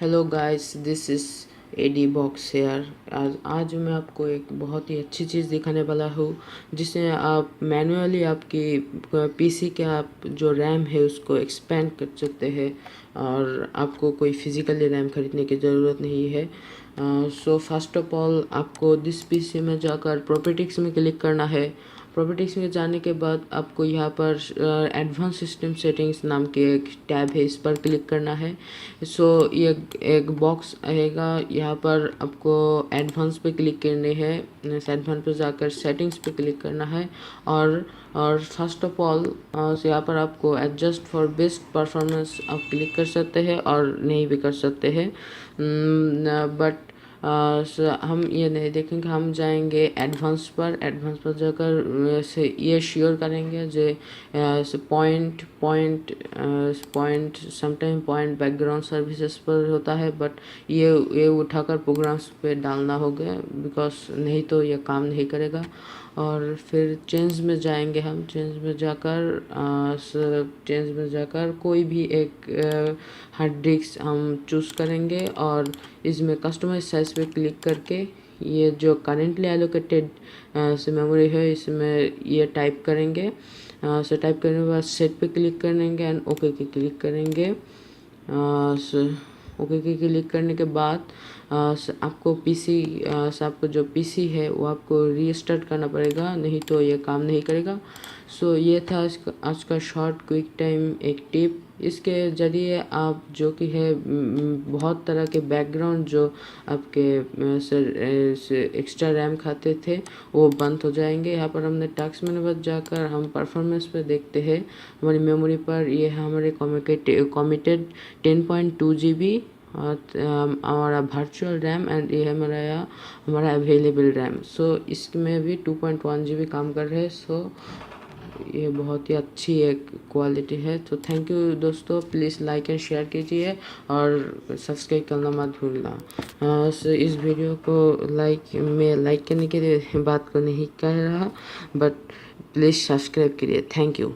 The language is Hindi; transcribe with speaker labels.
Speaker 1: Hello guys, this is AD box here. आज मैं आपको एक बहुत ही अच्छी चीज़ दिखाने वाला हूँ जिससे आप मैनुअली आपकी पीसी के आप जो रैम है उसको एक्सपेंड कर सकते हैं और आपको कोई फिज़िकली रैम खरीदने की ज़रूरत नहीं है। सो फर्स्ट ऑफ ऑल आपको दिस पीसी में जाकर प्रॉपर्टीज में क्लिक करना है। प्रॉपर्टीज में जाने के बाद आपको यहाँ पर एडवांस सिस्टम सेटिंग्स नाम के एक टैब है, इस पर क्लिक करना है। सो ये एक बॉक्स आएगा, यहाँ पर आपको एडवांस पे क्लिक करने हैं। एडवांस पे जाकर सेटिंग्स पे क्लिक करना है और फर्स्ट ऑफ ऑल यहाँ पर आपको एडजस्ट फॉर बेस्ट परफॉर्मेंस आप क्लिक कर सकते हैं और नहीं भी कर सकते हैं, बट हम ये नहीं देखेंगे। हम जाएंगे एडवांस पर जाकर से ये श्योर करेंगे जो point sometime point background services पर होता है, बट ये उठाकर प्रोग्राम्स पे डालना होगा बिकॉज नहीं तो ये काम नहीं करेगा। और फिर चेंज में जाएंगे। हम चेंज में जाकर कोई भी एक हार्ड डिस्क हम चूज़ करेंगे और इसमें कस्टमाइज साइज पे क्लिक करके ये जो करेंटली एलोकेटेड से मेमोरी है इसमें ये टाइप करेंगे। टाइप करने के बाद सेट पे क्लिक करेंगे एंड ओके की क्लिक करेंगे। ओके की क्लिक करने के बाद आपको आपको जो पीसी है वो आपको रीस्टार्ट करना पड़ेगा, नहीं तो ये काम नहीं करेगा। सो ये था आज का शॉर्ट क्विक टाइम एक टिप। इसके ज़रिए आप जो कि है बहुत तरह के बैकग्राउंड जो आपके एक्स्ट्रा रैम खाते थे वो बंद हो जाएंगे। यहाँ पर हमने टास्क मेनू पर जाकर हम परफॉर्मेंस पे देखते हैं। हमारी मेमोरी पर ये है हमारे कमिटेड 10.2 GB हमारा वर्चुअल रैम एंड ये है हमारा अवेलेबल रैम। सो इसमें भी 2.1 GB काम कर रहे हैं। सो ये बहुत ही अच्छी एक क्वालिटी है। तो थैंक यू दोस्तों, प्लीज़ लाइक एंड शेयर कीजिए और सब्सक्राइब करना मत भूलना। इस वीडियो को मैं लाइक करने के लिए बात को नहीं कह रहा, बट प्लीज़ सब्सक्राइब करिए। Thank you.